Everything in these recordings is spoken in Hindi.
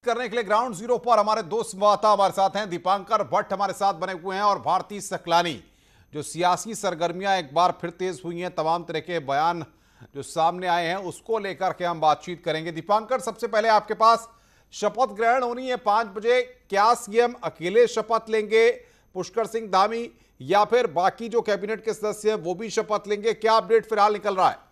करने के लिए ग्राउंड जीरो पर हमारे दो संवाददाता हमारे साथ हैं। दीपांकर भट्ट हमारे साथ बने हुए हैं और भारती सकलानी। जो सियासी सरगर्मियां एक बार फिर तेज हुई हैं, तमाम तरह के बयान जो सामने आए हैं, उसको लेकर के हम बातचीत करेंगे। दीपांकर, सबसे पहले आपके पास शपथ ग्रहण होनी है 5 बजे। क्या सीएम अकेले शपथ लेंगे, पुष्कर सिंह धामी, या फिर बाकी जो कैबिनेट के सदस्य हैं वो भी शपथ लेंगे? क्या अपडेट फिलहाल निकल रहा है?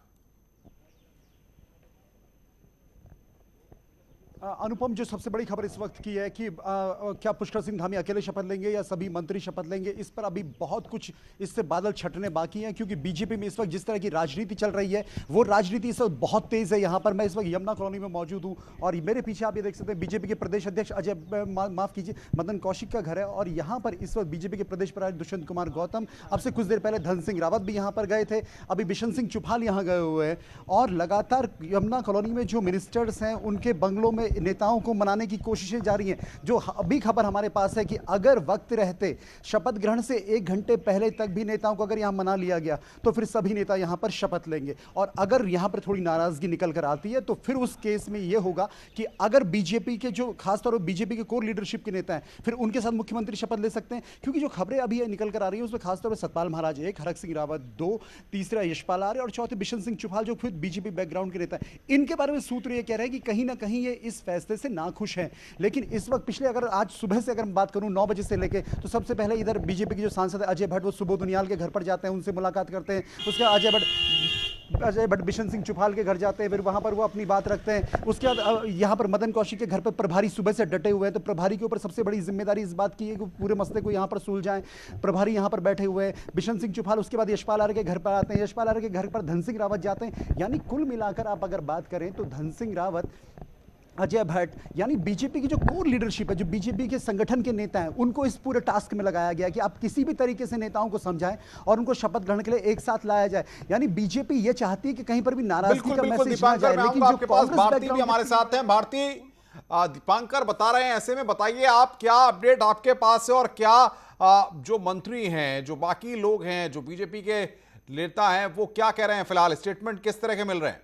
अनुपम, जो सबसे बड़ी खबर इस वक्त की है कि क्या पुष्कर सिंह धामी अकेले शपथ लेंगे या सभी मंत्री शपथ लेंगे, इस पर अभी बहुत कुछ इससे बादल छटने बाकी हैं। क्योंकि बीजेपी में इस वक्त जिस तरह की राजनीति चल रही है वो राजनीति इस वक्त बहुत तेज है। यहाँ पर मैं इस वक्त यमुना कॉलोनी में मौजूद हूँ और मेरे पीछे आप ये देख सकते हैं बीजेपी के प्रदेश अध्यक्ष अजय माफ कीजिए मदन कौशिक का घर है। और यहाँ पर इस वक्त बीजेपी के प्रदेश प्रभारी दुष्यंत कुमार गौतम, अब से कुछ देर पहले धन सिंह रावत भी यहाँ पर गए थे, अभी बिशन सिंह चुफाल यहाँ गए हुए हैं। और लगातार यमुना कॉलोनी में जो मिनिस्टर्स हैं उनके बंगलों में नेताओं को मनाने की कोशिशें जारी हैं। जो अभी खबर हमारे पास है कि अगर वक्त रहते शपथ ग्रहण से 1 घंटे पहले तक भी नेताओं को अगर यहां मना लिया गया तो फिर सभी नेता यहां पर शपथ लेंगे। और अगर यहां पर थोड़ी नाराजगी निकल कर आती है तो फिर उस केस में यह होगा कि अगर बीजेपी के जो खासतौर पर बीजेपी के कोर लीडरशिप के नेता हैं फिर उनके साथ मुख्यमंत्री शपथ ले सकते हैं। क्योंकि जो खबरें अभी निकल कर आ रही है उसमें खासतौर पर सतपाल महाराज 1, हरक सिंह रावत 2, तीसरा यशपाल आर्य और चौथे बिशन सिंह चुफाल जो खुद बीजेपी बैकग्राउंड के नेता है। इनके बारे में सूत्र ये कह रहे हैं कि कहीं ना कहीं ये इस फैसले से नाखुश हैं। लेकिन इस वक्त पिछले अगर आज सुबह से अगर मैं बात करूं 9 बजे से लेके, तो सबसे पहले इधर बीजेपी के जो सांसद है अजय भट्ट, वो सुबोध उनियाल के घर पर जाते हैं, उनसे मुलाकात करते हैं। उसके बाद अजय भट्ट बिशन सिंह चुफाल के घर जाते हैं, फिर वहां पर वो अपनी बात रखते हैं। उसके बाद यहाँ पर मदन कौशिक के घर पर प्रभारी सुबह से डटे हुए हैं। तो प्रभारी के ऊपर सबसे बड़ी जिम्मेदारी इस बात की है कि पूरे मसले को यहाँ पर सुलझाएं। प्रभारी यहाँ पर बैठे हुए हैं। बिशन सिंह चुफाल उसके बाद यशपाल आर्य के घर पर आते हैं, यशपाल आर्य के घर पर धन सिंह रावत जाते हैं। यानी कुल मिलाकर आप अगर बात करें तो धन सिंह रावत, अजय भट्ट, यानी बीजेपी की जो कोर लीडरशिप है, जो बीजेपी के संगठन के नेता हैं, उनको इस पूरे टास्क में लगाया गया कि आप किसी भी तरीके से नेताओं को समझाएं और उनको शपथ ग्रहण के लिए एक साथ लाया जाए। यानी बीजेपी ये चाहती है कि कहीं पर भी नाराजगी का मैसेज ना जाए। लेकिन जो भारती भी हमारे साथ हैं। भारती, दीपांकर बता रहे हैं, ऐसे में बताइए आप क्या अपडेट आपके पास है और क्या जो मंत्री हैं, जो बाकी लोग हैं, जो बीजेपी के नेता हैं, वो क्या कह रहे हैं? फिलहाल स्टेटमेंट किस तरह के मिल रहे हैं?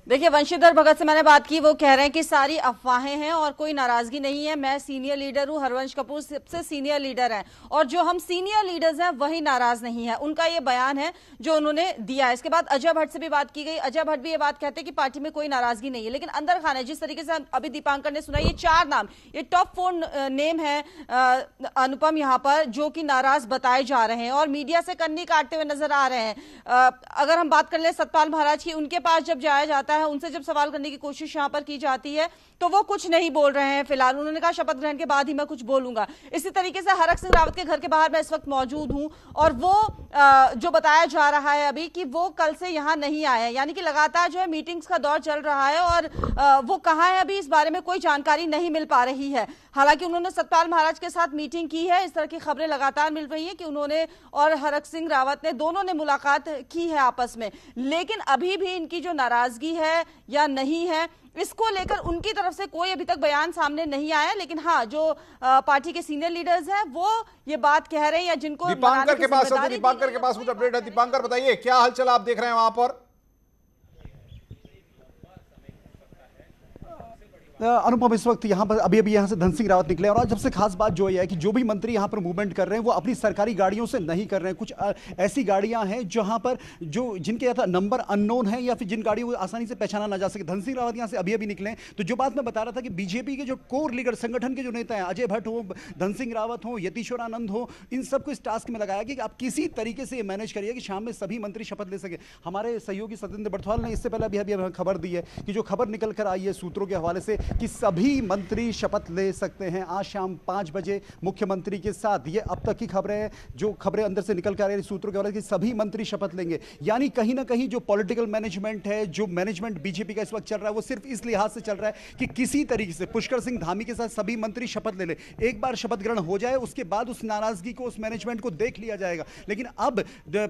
देखिए, वंशीधर भगत से मैंने बात की, वो कह रहे हैं कि सारी अफवाहें हैं और कोई नाराजगी नहीं है। मैं सीनियर लीडर हूं, हरवंश कपूर सबसे सीनियर लीडर हैं और जो हम सीनियर लीडर्स हैं वही नाराज नहीं है। उनका ये बयान है जो उन्होंने दिया है। इसके बाद अजय भट्ट से भी बात की गई। अजय भट्ट भी ये बात कहते हैं कि पार्टी में कोई नाराजगी नहीं है, लेकिन अंदर खाना जिस तरीके से अभी दीपांकर ने सुना, ये 4 नाम, ये टॉप 4 नेम है अनुपम यहाँ पर, जो कि नाराज बताए जा रहे हैं और मीडिया से कन्नी काटते हुए नजर आ रहे हैं। अगर हम बात कर ले सतपाल महाराज की, उनके पास जब जाया जाता है, उनसे जब सवाल करने की कोशिश यहां पर की जाती है तो वो कुछ नहीं बोल रहे हैं फिलहाल। उन्होंने कहा शपथ ग्रहण के बाद ही मैं कुछ बोलूंगा। इसी तरीके से हरक सिंह रावत के घर के बाहर मैं इस वक्त मौजूद हूं और वो जो बताया जा रहा है अभी कि वो कल से यहां नहीं आए हैं, यानी कि लगातार जो है मीटिंग्स का दौर चल रहा है और वो कहां है अभी इस बारे में कोई जानकारी नहीं मिल पा रही है। हालांकि उन्होंने सतपाल महाराज के साथ मीटिंग की है। इस तरह की खबरें लगातार मिल रही है कि उन्होंने और हरक सिंह रावत ने दोनों ने मुलाकात की है आपस में, लेकिन अभी भी इनकी जो नाराजगी है या नहीं है, इसको लेकर उनकी तरफ से कोई अभी तक बयान सामने नहीं आया। लेकिन हाँ, जो पार्टी के सीनियर लीडर्स हैं वो ये बात कह रहे हैं या जिनको दीपांकर के पास कुछ अपडेट है। दीपांकर, बताइए क्या हालचाल आप देख रहे हैं वहां पर? अनुपम, इस वक्त यहाँ पर अभी यहाँ से धन सिंह रावत निकले और आज सबसे खास बात जो है कि जो भी मंत्री यहाँ पर मूवमेंट कर रहे हैं वो अपनी सरकारी गाड़ियों से नहीं कर रहे हैं। कुछ ऐसी गाड़ियां हैं जहां पर जो जिनके नंबर अननोन है या फिर जिन गाड़ियों को आसानी से पहचाना ना जा सके। धन सिंह रावत यहाँ से अभी निकले। तो जो बात मैं बता रहा था कि बीजेपी के जो कोर लीडर संगठन के जो नेता हैं, अजय भट्ट हो, धन सिंह रावत हो, यतीश्वर आनंद हो, इन सबको इस टास्क में लगाया कि आप किसी तरीके से मैनेज करिए कि शाम में सभी मंत्री शपथ ले सके। हमारे सहयोगी सत्येंद्र बर्थवाल ने इससे पहले अभी खबर दी है कि जो खबर निकल कर आई है सूत्रों के हवाले से कि सभी मंत्री शपथ ले सकते हैं आज शाम 5 बजे मुख्यमंत्री के साथ। ये अब तक की खबरें हैं, जो खबरें अंदर से निकल कर आ रही सूत्रों के हवाले से कि सभी मंत्री शपथ लेंगे। यानी कहीं ना कहीं जो पॉलिटिकल मैनेजमेंट है, जो मैनेजमेंट बीजेपी का इस वक्त चल रहा है, वो सिर्फ इस लिहाज से चल रहा है कि किसी तरीके से पुष्कर सिंह धामी के साथ सभी मंत्री शपथ ले ले। एक बार शपथ ग्रहण हो जाए उसके बाद उस नाराजगी को, उस मैनेजमेंट को देख लिया जाएगा। लेकिन अब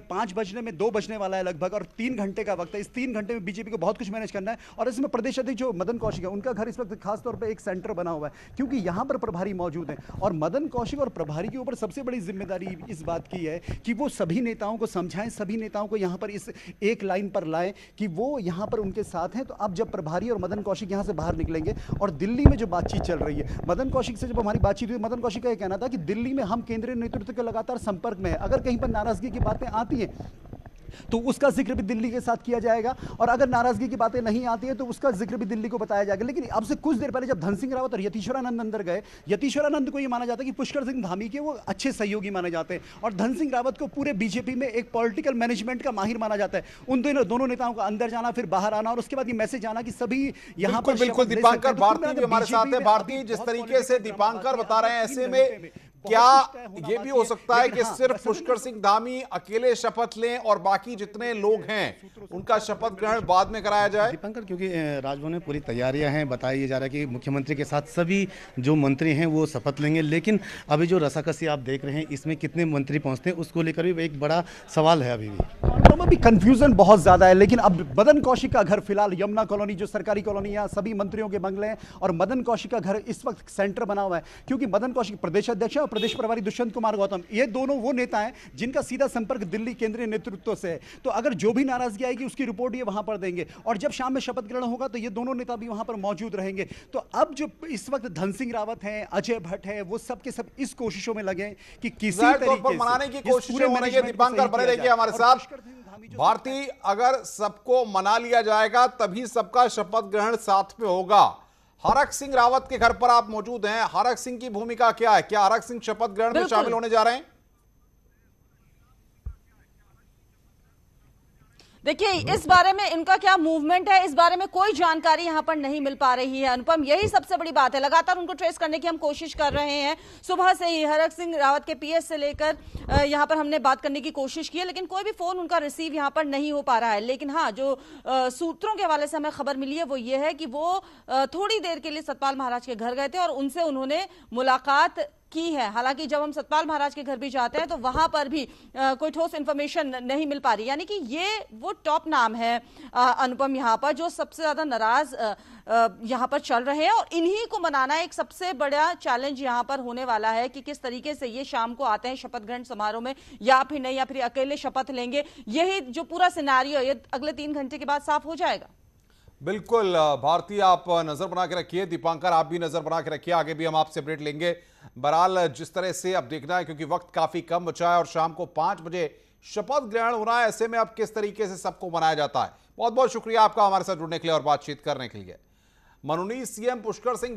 5 बजने में 2 बजने वाला है लगभग और 3 घंटे का वक्त है। इस 3 घंटे में बीजेपी को बहुत कुछ मैनेज करना है और इसमें प्रदेश अध्यक्ष जो मदन कौशिक है, उनका घर इस वक्त वक्त खासतौर पर एक सेंटर बना हुआ है, क्योंकि यहाँ पर प्रभारी मौजूद हैं और मदन कौशिक और प्रभारी के ऊपर सबसे बड़ी जिम्मेदारी इस बात की है कि वो सभी नेताओं को समझाएं, सभी नेताओं को यहाँ पर इस एक लाइन पर लाएं कि वो यहाँ पर उनके साथ हैं। तो अब जब प्रभारी और मदन कौशिक यहाँ से बाहर निकलेंगे और दिल्ली में जो बातचीत चल रही है, मदन कौशिक से जब हमारी बातचीत हुई, मदन कौशिक का यह कहना था कि दिल्ली में हम केंद्रीय नेतृत्व के लगातार संपर्क में है, अगर कहीं पर नाराजगी की बातें आती हैं तो उसका जिक्र भी दिल्ली के साथ किया जाएगा, और अगर नाराजगी की बातें नहीं आती है तो उसका जिक्र भी दिल्ली को बताया जाएगा। लेकिन अब से कुछ देर पहले जब धन सिंह रावत और यतीश्वरानंद अंदर गए, यतीश्वरानंद को यह माना जाता है कि पुष्कर सिंह धामी के वो अच्छे सहयोगी माने जाते हैं और धन सिंह रावत को पूरे बीजेपी में एक पॉलिटिकल मैनेजमेंट का माहिर माना जाता है। उन दोनों नेताओं का अंदर जाना, फिर बाहर आना और उसके बाद ये मैसेज आना कि सभी यहाँ पर बिल्कुल दीपांकर भारती भी हमारे साथ है। भारती, जिस तरीके से दीपांकर बता रहे हैं, ऐसे में क्या ये भी हो सकता है कि सिर्फ पुष्कर सिंह धामी अकेले शपथ लें और बाकी जितने लोग हैं उनका शपथ ग्रहण बाद में कराया जाए? दीपांकर, क्योंकि राजभवन में पूरी तैयारियां हैं, बताया जा रहा है कि मुख्यमंत्री के साथ सभी जो मंत्री हैं वो शपथ लेंगे, लेकिन अभी जो रसाकसी आप देख रहे हैं इसमें कितने मंत्री पहुंचते हैं उसको लेकर भी एक बड़ा सवाल है। अभी कंफ्यूजन बहुत ज्यादा है। लेकिन अब मदन कौशिक का घर फिलहाल यमुना कॉलोनी, जो सरकारी कॉलोनी है, सभी मंत्रियों के बंगले हैं और मदन कौशिक का घर इस वक्त सेंटर बना हुआ है, क्योंकि मदन कौशिक प्रदेश अध्यक्ष है और प्रदेश प्रभारी दुष्यंत कुमार गौतम, ये दोनों वो नेता हैं जिनका सीधा संपर्क दिल्ली केंद्रीय नेतृत्व से है। तो अगर जो भी नाराजगी आएगी उसकी रिपोर्ट ये वहां पर देंगे और जब शाम में शपथ ग्रहण होगा तो ये दोनों नेता भी वहां पर मौजूद रहेंगे। तो अब जो इस वक्त धन सिंह रावत है, अजय भट्ट है, वो सब के सब इस कोशिशों में लगे कि किसी तरीके से मनाने की कोशिश हो रही है। दीपांकर बने रहिए हमारे साथ। भारती, अगर सबको मना लिया जाएगा तभी सबका शपथ ग्रहण साथ में होगा। हरक सिंह रावत के घर पर आप मौजूद हैं, हरक सिंह की भूमिका क्या है? क्या हरक सिंह शपथ ग्रहण में शामिल होने जा रहे हैं? देखिए, इस बारे में इनका क्या मूवमेंट है, इस बारे में कोई जानकारी यहां पर नहीं मिल पा रही है। अनुपम, यही सबसे बड़ी बात है। लगातार उनको ट्रेस करने की हम कोशिश कर रहे हैं, सुबह से ही हरक सिंह रावत के पीएस से लेकर यहां पर हमने बात करने की कोशिश की है, लेकिन कोई भी फोन उनका रिसीव यहां पर नहीं हो पा रहा है। लेकिन हाँ, जो सूत्रों के हवाले से हमें खबर मिली है वो ये है कि वो थोड़ी देर के लिए सतपाल महाराज के घर गए थे और उनसे उन्होंने मुलाकात की है। हालांकि जब हम सतपाल महाराज के घर भी जाते हैं तो वहां पर भी कोई ठोस इंफॉर्मेशन नहीं मिल पा रही। यानी कि ये वो टॉप नाम है अनुपम यहां पर जो सबसे ज्यादा नाराज यहां पर चल रहे हैं और इन्हीं को मनाना एक सबसे बड़ा चैलेंज यहां पर होने वाला है कि किस तरीके से ये शाम को आते हैं शपथ ग्रहण समारोह में या फिर नहीं, या फिर अकेले शपथ लेंगे। यही जो पूरा सिनेरियो ये अगले 3 घंटे के बाद साफ हो जाएगा। बिल्कुल भारती, आप नजर बना के रखिए, दीपांकर आप भी नजर बना के रखिए, आगे भी हम आपसे अपडेट लेंगे। बहरहाल जिस तरह से अब देखना है, क्योंकि वक्त काफी कम बचा है और शाम को 5 बजे शपथ ग्रहण होना है, ऐसे में अब किस तरीके से सबको मनाया जाता है। बहुत बहुत शुक्रिया आपका हमारे साथ जुड़ने के लिए और बातचीत करने के लिए। मनोनीत सीएम पुष्कर सिंह